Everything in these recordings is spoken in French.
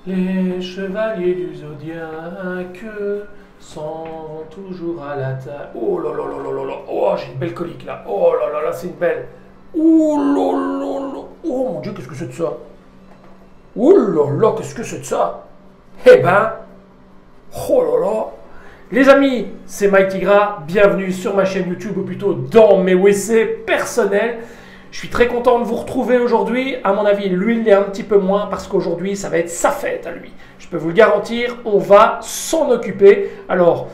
Les chevaliers du zodiaque sont toujours à la table. Oh là là là là là là. Oh, j'ai une belle colique là. Oh là là là, c'est une belle. Oh là là là. Oh mon Dieu, qu'est-ce que c'est de ça? Oh là là, qu'est-ce que c'est de ça? Eh ben, oh là là. Les amis, c'est Mike Tigra. Bienvenue sur ma chaîne YouTube, ou plutôt dans mes WC personnels. Je suis très content de vous retrouver aujourd'hui. À mon avis, lui, il l'est un petit peu moins parce qu'aujourd'hui, ça va être sa fête à lui. Je peux vous le garantir, on va s'en occuper. Alors,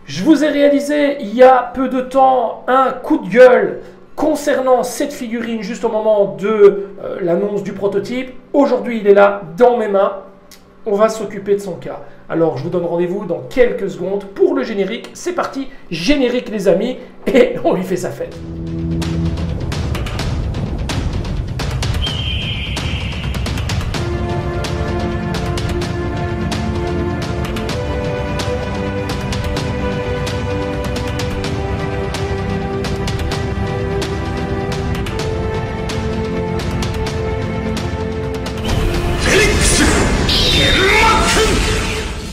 je vous ai réalisé il y a peu de temps un coup de gueule concernant cette figurine juste au moment de l'annonce du prototype. Aujourd'hui, il est là dans mes mains. On va s'occuper de son cas. Alors, je vous donne rendez-vous dans quelques secondes pour le générique. C'est parti, générique les amis, et on lui fait sa fête.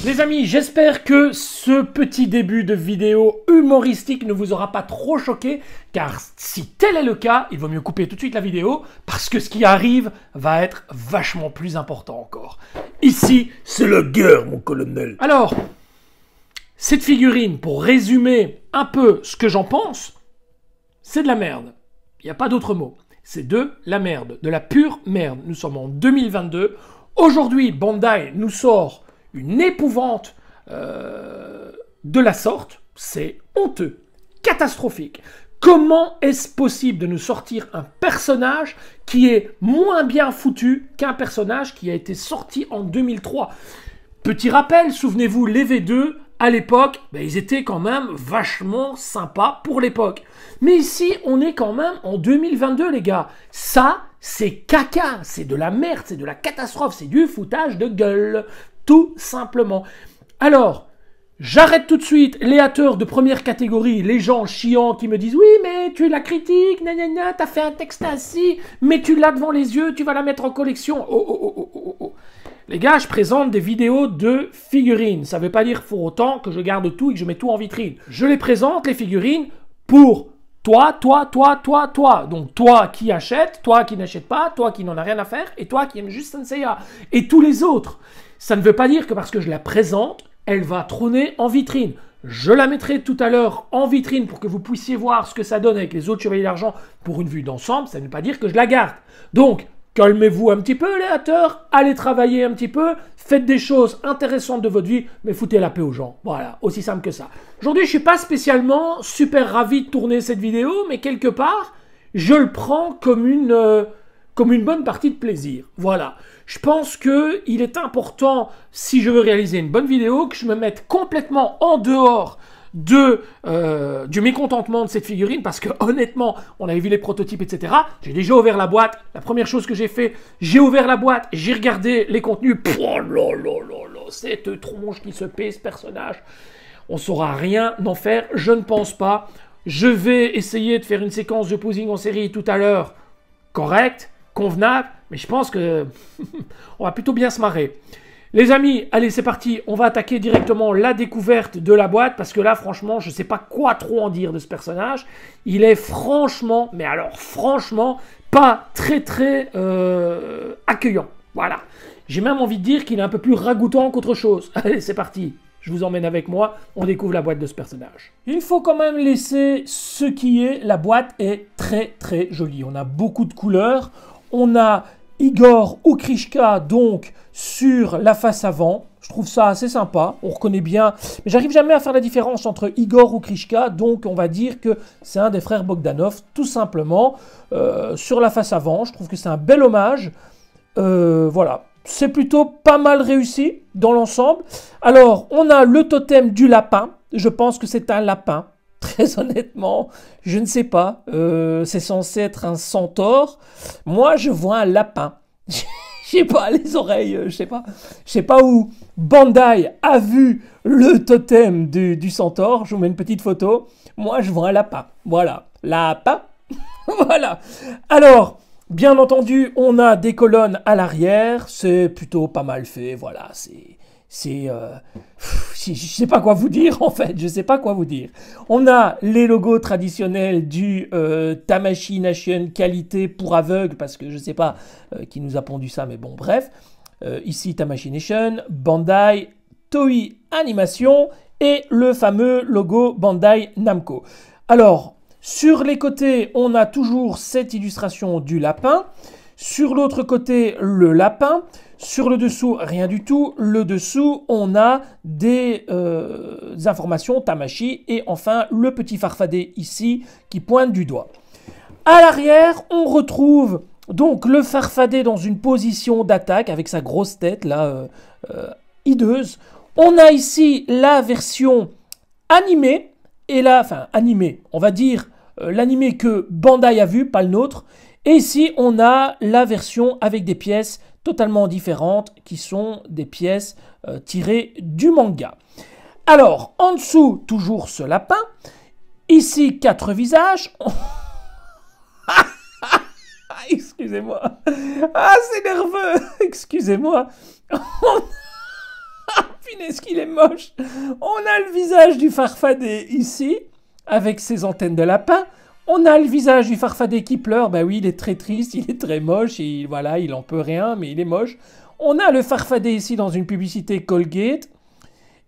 Les amis, j'espère que ce petit début de vidéo humoristique ne vous aura pas trop choqué, car si tel est le cas, il vaut mieux couper tout de suite la vidéo, parce que ce qui arrive va être vachement plus important encore. Ici, c'est la guerre, mon colonel. Alors, cette figurine, pour résumer un peu ce que j'en pense, c'est de la merde. Il n'y a pas d'autre mot. C'est de la merde, de la pure merde. Nous sommes en 2022. Aujourd'hui, Bandai nous sort une épouvante de la sorte. C'est honteux, catastrophique. Comment est-ce possible de nous sortir un personnage qui est moins bien foutu qu'un personnage qui a été sorti en 2003? Petit rappel, souvenez-vous, les V2, à l'époque, ils étaient quand même vachement sympas pour l'époque. Mais ici, on est quand même en 2022, les gars. Ça, c'est caca, c'est de la merde, c'est de la catastrophe, c'est du foutage de gueule. Tout simplement. Alors, j'arrête tout de suite les haters de première catégorie, les gens chiants qui me disent « Oui, mais tu la critiques, nanana, t'as fait un texte ainsi, mais tu l'as devant les yeux, tu vas la mettre en collection. » Oh. Les gars, je présente des vidéos de figurines. Ça ne veut pas dire pour autant que je garde tout et que je mets tout en vitrine. Je les présente, les figurines, pour toi. Donc toi qui achètes, toi qui n'achètes pas, toi qui n'en as rien à faire, et toi qui aimes juste Senseiya. Et tous les autres. Ça ne veut pas dire que parce que je la présente, elle va trôner en vitrine. Je la mettrai tout à l'heure en vitrine pour que vous puissiez voir ce que ça donne avec les autres chevaliers d'argent pour une vue d'ensemble. Ça ne veut pas dire que je la garde. Donc, calmez-vous un petit peu les haters, allez travailler un petit peu, faites des choses intéressantes de votre vie, mais foutez la paix aux gens. Voilà, aussi simple que ça. Aujourd'hui, je ne suis pas spécialement super ravi de tourner cette vidéo, mais quelque part, je le prends comme une bonne partie de plaisir. Voilà. Je pense qu'il est important, si je veux réaliser une bonne vidéo, que je me mette complètement en dehors du mécontentement de cette figurine, parce que honnêtement, on avait vu les prototypes, etc. J'ai déjà ouvert la boîte. La première chose que j'ai fait, j'ai ouvert la boîte, j'ai regardé les contenus. Oh là là là là, cette tronche qui se paie, ce personnage. On saura rien en faire, je ne pense pas. Je vais essayer de faire une séquence de posing en série tout à l'heure, correct, convenable, mais je pense que on va plutôt bien se marrer. Les amis, allez, c'est parti. On va attaquer directement la découverte de la boîte, parce que là, franchement, je ne sais pas quoi trop en dire de ce personnage. Il est franchement, mais alors franchement, pas très accueillant. Voilà. J'ai même envie de dire qu'il est un peu plus ragoûtant qu'autre chose. Allez, c'est parti. Je vous emmène avec moi, on découvre la boîte de ce personnage. Il faut quand même laisser ce qui est. La boîte est très jolie. On a beaucoup de couleurs. On a Igor Ukrishka, donc, sur la face avant. Je trouve ça assez sympa. On reconnaît bien. Mais j'arrive jamais à faire la différence entre Igor Ukrishka. Donc, on va dire que c'est un des frères Bogdanov, tout simplement. Sur la face avant, je trouve que c'est un bel hommage. Voilà. C'est plutôt pas mal réussi dans l'ensemble. Alors, on a le totem du lapin. Je pense que c'est un lapin. Très honnêtement, je ne sais pas. C'est censé être un centaure. Moi, je vois un lapin. Je sais pas, les oreilles, je sais pas. Je sais pas où Bandai a vu le totem du centaure. Je vous mets une petite photo. Moi, je vois un lapin. Voilà. Lapin. Voilà. Alors, Bien entendu, on a des colonnes à l'arrière, c'est plutôt pas mal fait, voilà, je sais pas quoi vous dire en fait, je sais pas quoi vous dire. On a les logos traditionnels du Tamashii Nation qualité pour aveugles, parce que je sais pas qui nous a pondu ça, mais bon, bref. Ici Tamashii Nation, Bandai, Toei Animation et le fameux logo Bandai Namco. Alors, sur les côtés, on a toujours cette illustration du lapin. Sur l'autre côté, le lapin. Sur le dessous, rien du tout. Le dessous, on a des informations Tamashii. Et enfin, le petit farfadet ici qui pointe du doigt. À l'arrière, on retrouve donc le farfadet dans une position d'attaque avec sa grosse tête là, hideuse. On a ici la version animée. Et là, enfin animée, on va dire l'animé que Bandai a vu, pas le nôtre. Et ici, on a la version avec des pièces totalement différentes qui sont des pièces tirées du manga. Alors, en dessous, toujours ce lapin. Ici, 4 visages. Excusez-moi. Ah, c'est nerveux. Excusez-moi. Punaise qu'il est moche. On a le visage du farfadet ici, avec ses antennes de lapin. On a le visage du farfadet qui pleure. Ben oui, il est très triste, il est très moche. Et voilà, il en peut rien, mais il est moche. On a le farfadet ici dans une publicité Colgate.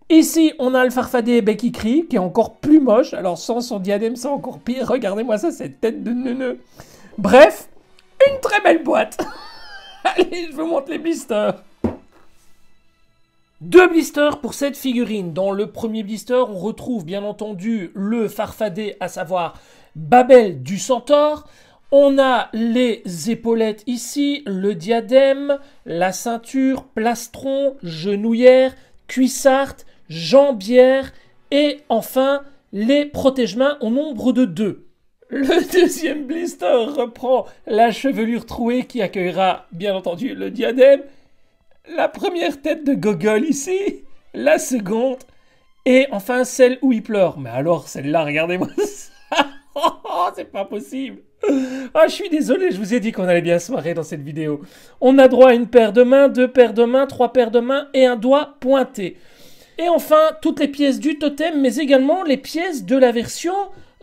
Ici, on a le farfadet qui crie, qui est encore plus moche. Alors, sans son diadème, c'est encore pire. Regardez-moi ça, cette tête de neuneu. Bref, une très belle boîte. Allez, je vous montre les blisters. 2 blisters pour cette figurine. Dans le premier blister, on retrouve bien entendu le farfadet, à savoir Babel du Centaure. On a les épaulettes ici, le diadème, la ceinture, plastron, genouillère, cuissarte, jambière et enfin les protège-mains au nombre de 2. Le deuxième blister reprend la chevelure trouée qui accueillera bien entendu le diadème. La première tête de Gogol ici, la seconde, et enfin celle où il pleure. Mais alors celle-là, regardez-moi ça. Oh, c'est pas possible. Ah, je suis désolé, je vous ai dit qu'on allait bien se marrer dans cette vidéo. On a droit à une paire de mains, 2 paires de mains, 3 paires de mains et un doigt pointé. Et enfin, toutes les pièces du totem, mais également les pièces de la version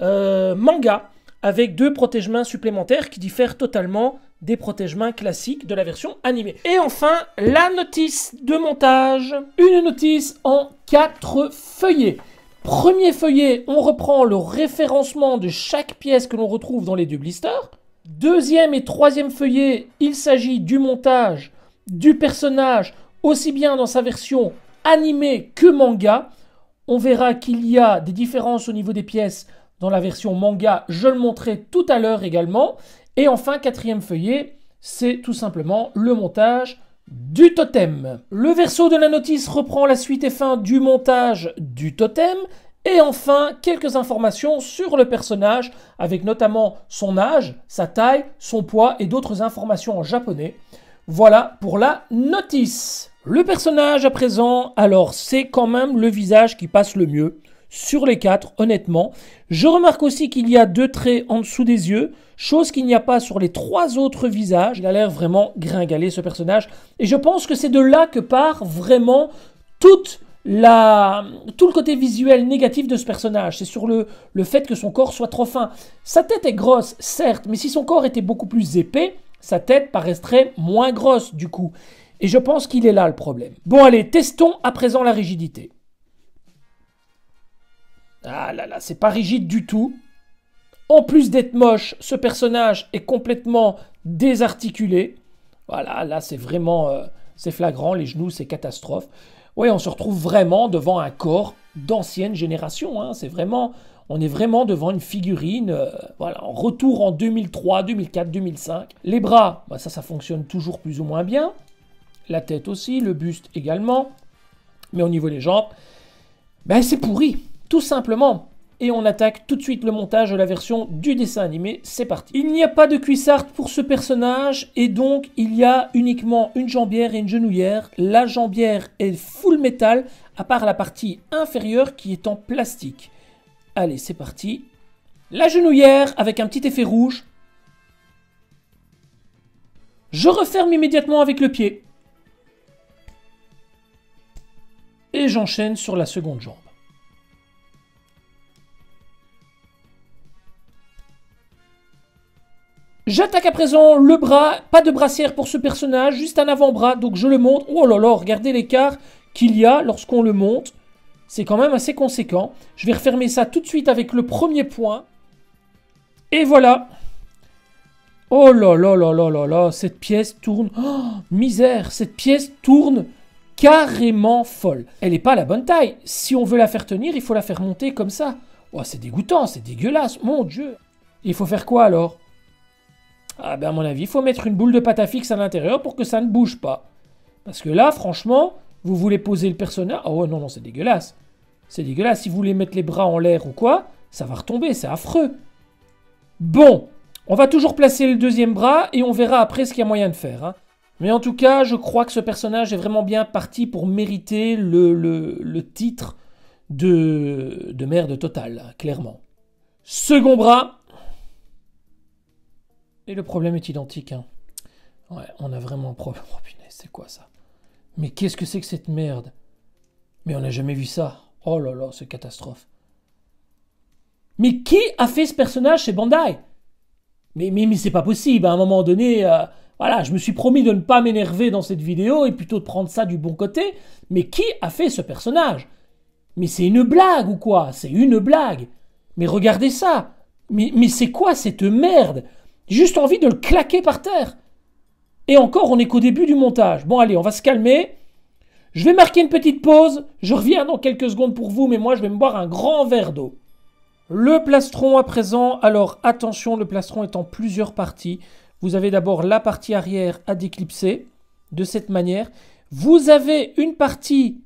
manga, avec 2 protège-mains supplémentaires qui diffèrent totalement des protège-mains classiques de la version animée. Et enfin, la notice de montage. Une notice en 4 feuillets. Premier feuillet, on reprend le référencement de chaque pièce que l'on retrouve dans les 2 blisters. Deuxième et troisième feuillet, il s'agit du montage du personnage, aussi bien dans sa version animée que manga. On verra qu'il y a des différences au niveau des pièces dans la version manga, je le montrerai tout à l'heure également. Et enfin, 4e feuillet, c'est tout simplement le montage du totem. Le verso de la notice reprend la suite et fin du montage du totem. Et enfin, quelques informations sur le personnage, avec notamment son âge, sa taille, son poids et d'autres informations en japonais. Voilà pour la notice. Le personnage à présent, alors c'est quand même le visage qui passe le mieux. Sur les 4, honnêtement. Je remarque aussi qu'il y a 2 traits en dessous des yeux, chose qu'il n'y a pas sur les 3 autres visages. Il a l'air vraiment gringalé ce personnage. Et je pense que c'est de là que part vraiment tout le côté visuel négatif de ce personnage. C'est sur le fait que son corps soit trop fin. Sa tête est grosse, certes, mais si son corps était beaucoup plus épais, sa tête paraîtrait moins grosse du coup. Et je pense qu'il est là le problème. Bon allez, testons à présent la rigidité. Ah là là, c'est pas rigide du tout. En plus d'être moche, ce personnage est complètement désarticulé. Voilà, là c'est vraiment c'est flagrant, les genoux c'est catastrophe. Oui, on se retrouve vraiment devant un corps d'ancienne génération. Hein. On est vraiment devant une figurine, voilà, en retour en 2003, 2004, 2005. Les bras, bah ça fonctionne toujours plus ou moins bien. La tête aussi, le buste également. Mais au niveau des jambes, ben c'est pourri. Tout simplement. Et on attaque tout de suite le montage de la version du dessin animé. C'est parti. Il n'y a pas de cuissarte pour ce personnage et donc il y a uniquement une jambière et une genouillère. La jambière est full métal à part la partie inférieure qui est en plastique. Allez, c'est parti. La genouillère avec un petit effet rouge. Je referme immédiatement avec le pied. Et j'enchaîne sur la seconde jambe. J'attaque à présent le bras, pas de brassière pour ce personnage, juste un avant-bras, donc je le monte. Oh là là, regardez l'écart qu'il y a lorsqu'on le monte. C'est quand même assez conséquent. Je vais refermer ça tout de suite avec le premier point. Et voilà. Oh là là là là là là, cette pièce tourne... Oh, misère, cette pièce tourne carrément folle. Elle n'est pas à la bonne taille. Si on veut la faire tenir, il faut la faire monter comme ça. Oh, c'est dégoûtant, c'est dégueulasse, mon Dieu. Il faut faire quoi alors? Ah ben à mon avis, il faut mettre une boule de pâte à fixe à l'intérieur pour que ça ne bouge pas. Parce que là, franchement, vous voulez poser le personnage... Oh non, non, c'est dégueulasse. C'est dégueulasse. Si vous voulez mettre les bras en l'air ou quoi, ça va retomber, c'est affreux. Bon, on va toujours placer le deuxième bras et on verra après ce qu'il y a moyen de faire. Hein. Mais en tout cas, je crois que ce personnage est vraiment bien parti pour mériter le titre de merde totale, clairement. Second bras. Et le problème est identique. Hein. Ouais, on a vraiment un problème. Oh punaise, c'est quoi ça? Mais qu'est-ce que c'est que cette merde? Mais on n'a jamais vu ça. Oh là là, c'est catastrophe. Mais qui a fait ce personnage chez Bandai? Mais c'est pas possible. À un moment donné, voilà, je me suis promis de ne pas m'énerver dans cette vidéo et plutôt de prendre ça du bon côté. Mais qui a fait ce personnage? Mais c'est une blague ou quoi? C'est une blague. Mais regardez ça. Mais c'est quoi cette merde? J'ai juste envie de le claquer par terre. Et encore, on n'est qu'au début du montage. Bon, allez, on va se calmer. Je vais marquer une petite pause. Je reviens dans quelques secondes pour vous, mais moi, je vais me boire un grand verre d'eau. Le plastron à présent. Alors, attention, le plastron est en plusieurs parties. Vous avez d'abord la partie arrière à déclipser, de cette manière. Vous avez une partie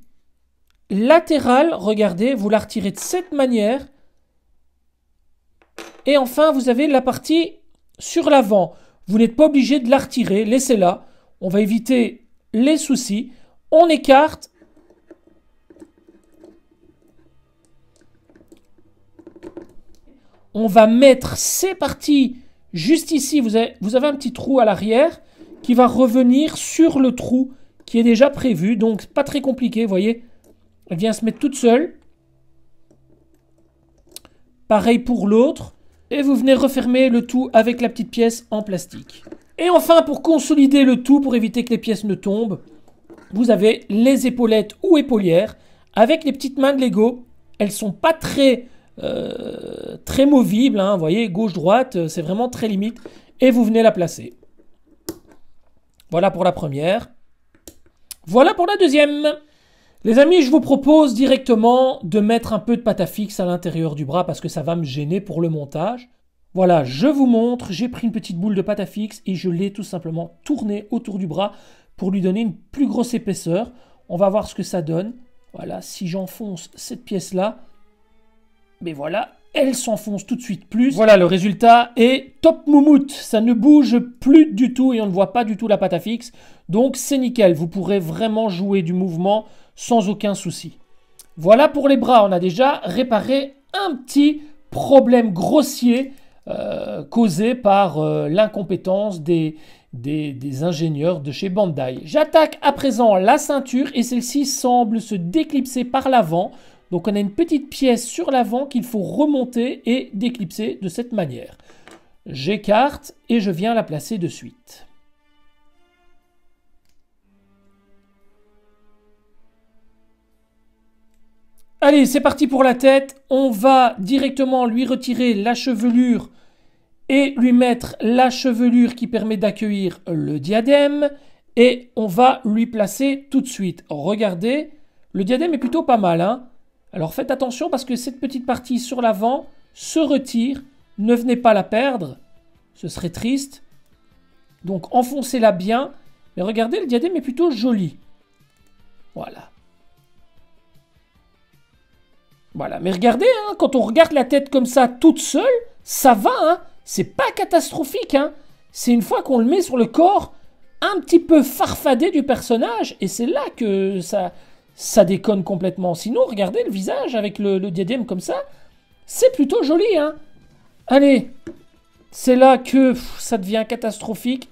latérale, regardez, vous la retirez de cette manière. Et enfin, vous avez la partie sur l'avant. Vous n'êtes pas obligé de la retirer, laissez-la. On va éviter les soucis. On écarte. On va mettre ces parties juste ici. Vous avez un petit trou à l'arrière qui va revenir sur le trou qui est déjà prévu. Donc, pas très compliqué, vous voyez. Elle vient se mettre toute seule. Pareil pour l'autre. Et vous venez refermer le tout avec la petite pièce en plastique. Et enfin, pour consolider le tout, pour éviter que les pièces ne tombent, vous avez les épaulettes ou épaulières avec les petites mains de Lego. Elles sont pas très movibles, hein, vous voyez, gauche-droite, c'est vraiment très limite. Et vous venez la placer. Voilà pour la première. Voilà pour la deuxième. Les amis, je vous propose directement de mettre un peu de pâte à fixe à l'intérieur du bras parce que ça va me gêner pour le montage. Voilà, je vous montre, j'ai pris une petite boule de pâte à fixe et je l'ai tout simplement tournée autour du bras pour lui donner une plus grosse épaisseur. On va voir ce que ça donne. Voilà, si j'enfonce cette pièce-là, mais voilà, elle s'enfonce tout de suite plus. Voilà, le résultat est top moumoute. Ça ne bouge plus du tout et on ne voit pas du tout la pâte à fixe. Donc c'est nickel, vous pourrez vraiment jouer du mouvement sans aucun souci. Voilà pour les bras, on a déjà réparé un petit problème grossier causé par l'incompétence des ingénieurs de chez Bandai. J'attaque à présent la ceinture et celle-ci semble se déclipser par l'avant. Donc on a une petite pièce sur l'avant qu'il faut remonter et déclipser de cette manière. J'écarte et je viens la placer de suite. Allez, c'est parti pour la tête. On va directement lui retirer la chevelure et lui mettre la chevelure qui permet d'accueillir le diadème. Et on va lui placer tout de suite. Regardez, le diadème est plutôt pas mal, hein. Alors faites attention parce que cette petite partie sur l'avant se retire. Ne venez pas la perdre, ce serait triste. Donc enfoncez-la bien. Mais regardez, le diadème est plutôt joli. Voilà. Voilà, mais regardez, hein, quand on regarde la tête comme ça toute seule, ça va, hein. C'est pas catastrophique, hein. C'est une fois qu'on le met sur le corps un petit peu farfadé du personnage, et c'est là que ça déconne complètement. Sinon, regardez le visage avec le diadème comme ça, c'est plutôt joli, hein. Allez, c'est là que ça devient catastrophique.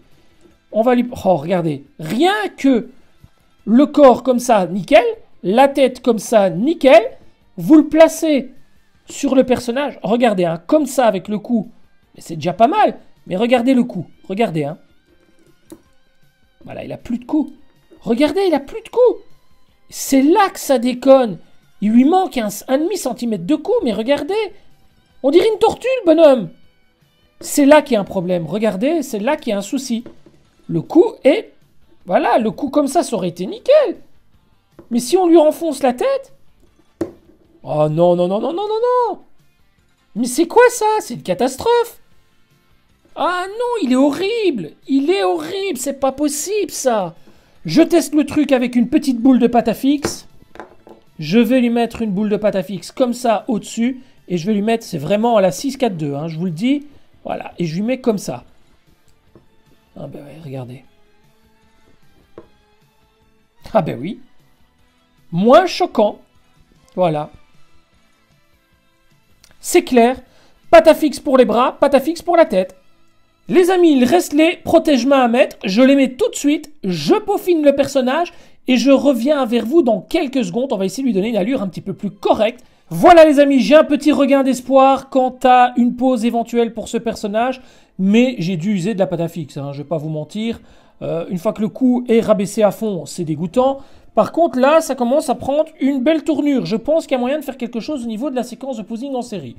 On va lui... Oh, regardez. Rien que le corps comme ça, nickel. La tête comme ça, nickel. Vous le placez sur le personnage. Regardez, hein, comme ça avec le cou. C'est déjà pas mal. Mais regardez le cou. Regardez, hein. Voilà, il a plus de cou. Regardez, il a plus de cou. C'est là que ça déconne. Il lui manque un demi-centimètre de cou, mais regardez. On dirait une tortue, le bonhomme. C'est là qu'il y a un problème. Regardez, c'est là qu'il y a un souci. Le cou est... Voilà, le cou comme ça aurait été nickel. Mais si on lui enfonce la tête... Oh non, non, non, non, non, non, non. Mais c'est quoi ça? C'est une catastrophe. Ah non, il est horrible. Il est horrible, c'est pas possible ça. Je teste le truc avec une petite boule de pâte à fixe. Je vais lui mettre une boule de pâte à fixe comme ça au-dessus. Et je vais lui mettre, c'est vraiment à la 6-4-2, hein, je vous le dis. Voilà, et je lui mets comme ça. Ah ben ouais, regardez. Ah ben oui. Moins choquant. Voilà. C'est clair. Pâte à fixe pour les bras, pâte à fixe pour la tête. Les amis, il reste les protège-mains à mettre. Je les mets tout de suite. Je peaufine le personnage et je reviens vers vous dans quelques secondes. On va essayer de lui donner une allure un petit peu plus correcte. Voilà les amis, j'ai un petit regain d'espoir quant à une pause éventuelle pour ce personnage. Mais j'ai dû user de la pâte à fixe, hein, je ne vais pas vous mentir. Une fois que le coup est rabaissé à fond, c'est dégoûtant. Par contre, là, ça commence à prendre une belle tournure. Je pense qu'il y a moyen de faire quelque chose au niveau de la séquence de posing en série.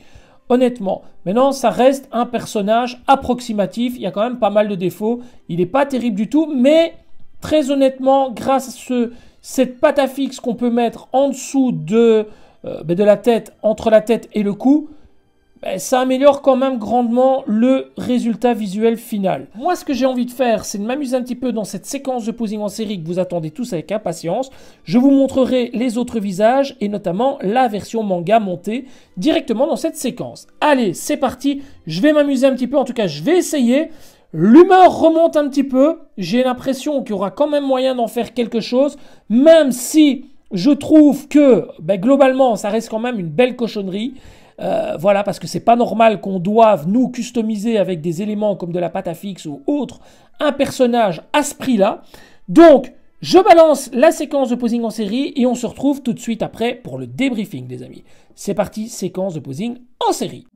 Honnêtement, maintenant, ça reste un personnage approximatif. Il y a quand même pas mal de défauts. Il n'est pas terrible du tout, mais très honnêtement, grâce à cette pâte à fixe qu'on peut mettre en dessous de la tête, entre la tête et le cou, ça améliore quand même grandement le résultat visuel final. Moi, ce que j'ai envie de faire, c'est de m'amuser un petit peu dans cette séquence de posing en série que vous attendez tous avec impatience. Je vous montrerai les autres visages et notamment la version manga montée directement dans cette séquence. Allez, c'est parti. Je vais m'amuser un petit peu. En tout cas, je vais essayer. L'humeur remonte un petit peu. J'ai l'impression qu'il y aura quand même moyen d'en faire quelque chose, même si je trouve que globalement, ça reste quand même une belle cochonnerie. Voilà, parce que c'est pas normal qu'on doive nous customiser avec des éléments comme de la pâte à fixe ou autre un personnage à ce prix-là. Donc, je balance la séquence de posing en série et on se retrouve tout de suite après pour le débriefing, les amis. C'est parti, séquence de posing en série.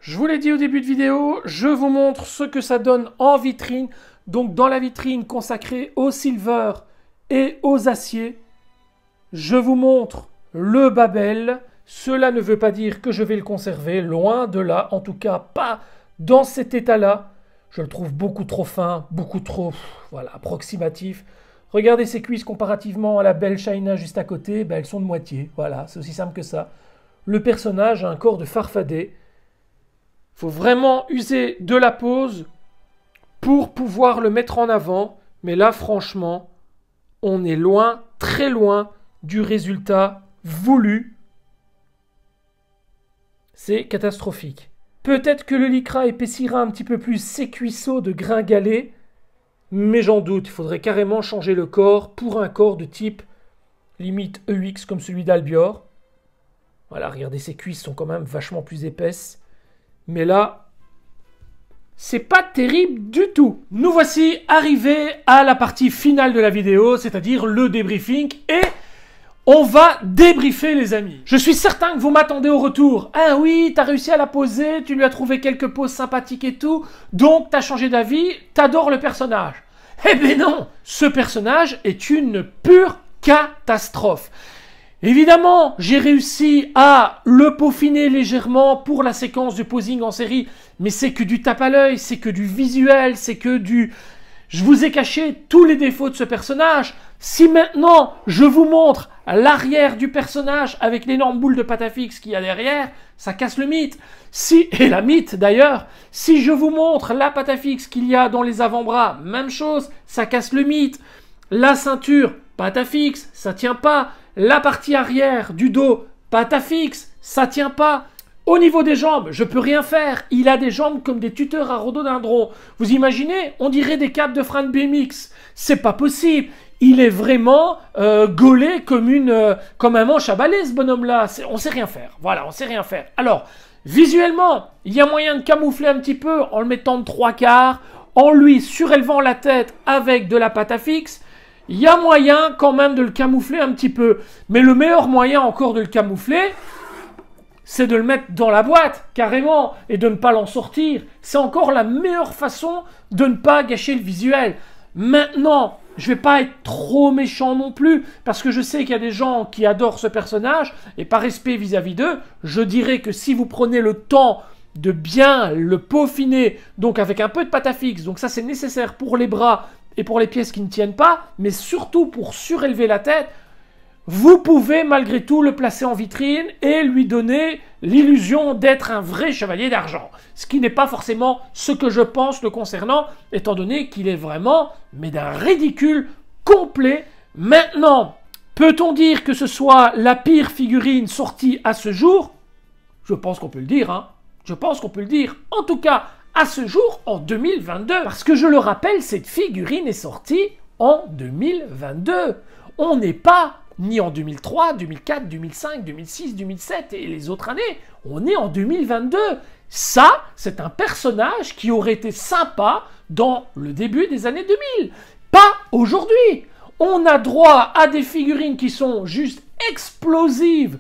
Je vous l'ai dit au début de vidéo, je vous montre ce que ça donne en vitrine. Donc dans la vitrine consacrée au silver et aux aciers, je vous montre le Babel. Cela ne veut pas dire que je vais le conserver, loin de là, en tout cas pas dans cet état-là. Je le trouve beaucoup trop fin, beaucoup trop voilà, approximatif. Regardez ses cuisses comparativement à la belle China juste à côté, ben elles sont de moitié. Voilà, c'est aussi simple que ça. Le personnage a un corps de farfadet. Il faut vraiment user de la pose pour pouvoir le mettre en avant. Mais là, franchement, on est loin, très loin du résultat voulu. C'est catastrophique. Peut-être que le lycra épaissira un petit peu plus ses cuisseaux de gringalet, mais j'en doute, il faudrait carrément changer le corps pour un corps de type limite EX comme celui d'Albior. Voilà, regardez, ses cuisses sont quand même vachement plus épaisses. Mais là, c'est pas terrible du tout. Nous voici arrivés à la partie finale de la vidéo, c'est-à-dire le débriefing, et on va débriefer les amis. Je suis certain que vous m'attendez au retour. Ah oui, t'as réussi à la poser, tu lui as trouvé quelques poses sympathiques et tout, donc t'as changé d'avis, t'adores le personnage. Eh ben non, ce personnage est une pure catastrophe. Évidemment, j'ai réussi à le peaufiner légèrement pour la séquence du posing en série, mais c'est que du tape à l'œil, c'est que du visuel, c'est que du... Je vous ai caché tous les défauts de ce personnage. Si maintenant, je vous montre l'arrière du personnage avec l'énorme boule de patafix qu'il y a derrière, ça casse le mythe. Et la mythe d'ailleurs, si je vous montre la patafix qu'il y a dans les avant-bras, même chose, ça casse le mythe. La ceinture, patafix, ça tient pas. La partie arrière du dos, patafix, ça tient pas. Au niveau des jambes, je peux rien faire. Il a des jambes comme des tuteurs à rhododendron. Vous imaginez? On dirait des câbles de frein de BMX. C'est pas possible. Il est vraiment gaulé comme un manche à balai, ce bonhomme-là. On sait rien faire. Voilà, on sait rien faire. Alors, visuellement, il y a moyen de camoufler un petit peu en le mettant de 3/4, en lui surélevant la tête avec de la patafix. Il y a moyen quand même de le camoufler un petit peu. Mais le meilleur moyen encore de le camoufler, c'est de le mettre dans la boîte, carrément, et de ne pas l'en sortir. C'est encore la meilleure façon de ne pas gâcher le visuel. Maintenant, je vais pas être trop méchant non plus, parce que je sais qu'il y a des gens qui adorent ce personnage, et par respect vis-à-vis d'eux, je dirais que si vous prenez le temps de bien le peaufiner, donc avec un peu de patafix, donc ça c'est nécessaire pour les bras et pour les pièces qui ne tiennent pas, mais surtout pour surélever la tête, vous pouvez malgré tout le placer en vitrine et lui donner l'illusion d'être un vrai chevalier d'argent. Ce qui n'est pas forcément ce que je pense le concernant, étant donné qu'il est vraiment, mais d'un ridicule complet. Maintenant, peut-on dire que ce soit la pire figurine sortie à ce jour? Je pense qu'on peut le dire, hein. Je pense qu'on peut le dire. En tout cas, à ce jour, en 2022. Parce que je le rappelle, cette figurine est sortie en 2022. On n'est pas ni en 2003, 2004, 2005, 2006, 2007 et les autres années. On est en 2022. Ça, c'est un personnage qui aurait été sympa dans le début des années 2000. Pas aujourd'hui. On a droit à des figurines qui sont juste explosives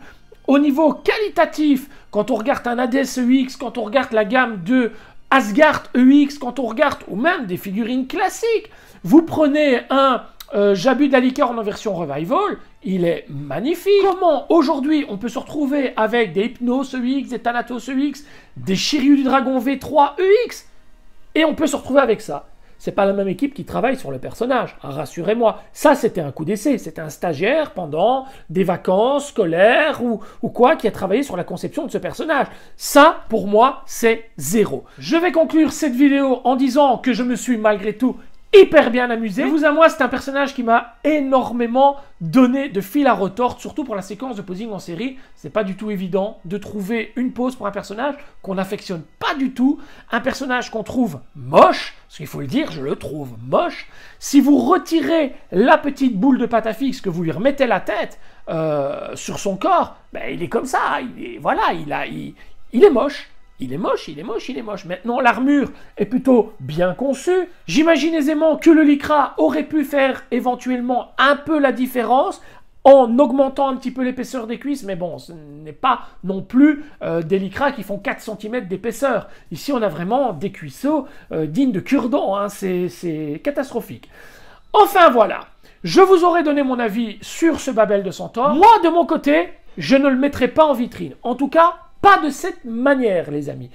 au niveau qualitatif. Quand on regarde un Hades EX, quand on regarde la gamme de Asgard EX, quand on regarde, ou même des figurines classiques. Vous prenez un Jabu de la licorne en version Revival, il est magnifique. Comment aujourd'hui on peut se retrouver avec des Hypnos EX, des Thanatos EX, des Shiryu du Dragon V3 EX, et on peut se retrouver avec ça. C'est pas la même équipe qui travaille sur le personnage, rassurez-moi. Ça, c'était un coup d'essai, c'était un stagiaire pendant des vacances scolaires ou quoi qui a travaillé sur la conception de ce personnage. Ça, pour moi, c'est zéro. Je vais conclure cette vidéo en disant que je me suis malgré tout hyper bien amusé. De vous à moi, c'est un personnage qui m'a énormément donné de fil à retordre, surtout pour la séquence de posing en série. C'est pas du tout évident de trouver une pose pour un personnage qu'on n'affectionne pas du tout, un personnage qu'on trouve moche, parce qu'il faut le dire, je le trouve moche. Si vous retirez la petite boule de patafix, que vous lui remettez la tête sur son corps, ben, il est comme ça, voilà, il est moche. Il est moche, il est moche, il est moche. Maintenant, l'armure est plutôt bien conçue. J'imagine aisément que le lycra aurait pu faire éventuellement un peu la différence en augmentant un petit peu l'épaisseur des cuisses, mais bon, ce n'est pas non plus des lycras qui font 4 cm d'épaisseur. Ici, on a vraiment des cuisseaux dignes de cure-dents, hein. C'est catastrophique. Enfin, voilà. Je vous aurais donné mon avis sur ce Babel de Centaure. Moi, de mon côté, je ne le mettrai pas en vitrine. En tout cas, pas de cette manière, les amis.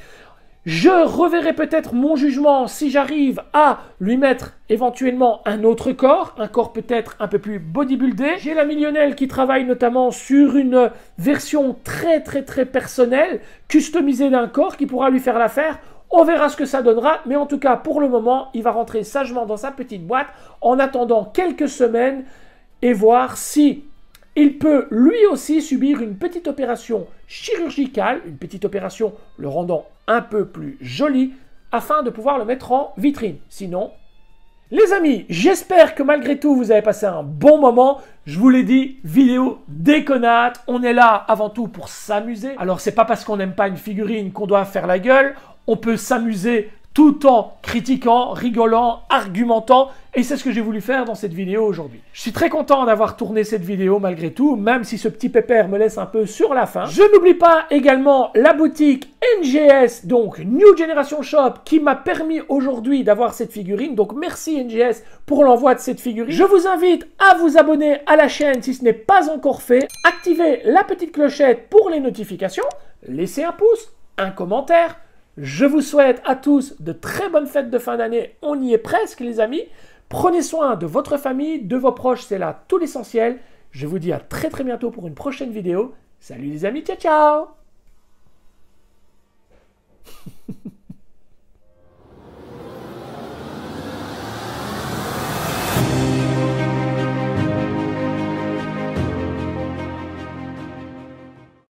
Je reverrai peut-être mon jugement si j'arrive à lui mettre éventuellement un autre corps, un corps peut-être un peu plus bodybuildé. J'ai l'ami Lionel qui travaille notamment sur une version très personnelle, customisée d'un corps qui pourra lui faire l'affaire. On verra ce que ça donnera, mais en tout cas, pour le moment, il va rentrer sagement dans sa petite boîte en attendant quelques semaines et voir si il peut lui aussi subir une petite opération chirurgicale, une petite opération le rendant un peu plus joli, afin de pouvoir le mettre en vitrine. Sinon, les amis, j'espère que malgré tout, vous avez passé un bon moment. Je vous l'ai dit, vidéo déconnade. On est là avant tout pour s'amuser. Alors, c'est pas parce qu'on n'aime pas une figurine qu'on doit faire la gueule. On peut s'amuser tout en critiquant, rigolant, argumentant. Et c'est ce que j'ai voulu faire dans cette vidéo aujourd'hui. Je suis très content d'avoir tourné cette vidéo malgré tout, même si ce petit pépère me laisse un peu sur la faim. Je n'oublie pas également la boutique NGS, donc New Generation Shop, qui m'a permis aujourd'hui d'avoir cette figurine. Donc merci NGS pour l'envoi de cette figurine. Je vous invite à vous abonner à la chaîne si ce n'est pas encore fait. Activez la petite clochette pour les notifications. Laissez un pouce, un commentaire. Je vous souhaite à tous de très bonnes fêtes de fin d'année. On y est presque, les amis. Prenez soin de votre famille, de vos proches, c'est là tout l'essentiel. Je vous dis à très bientôt pour une prochaine vidéo. Salut les amis, ciao ciao!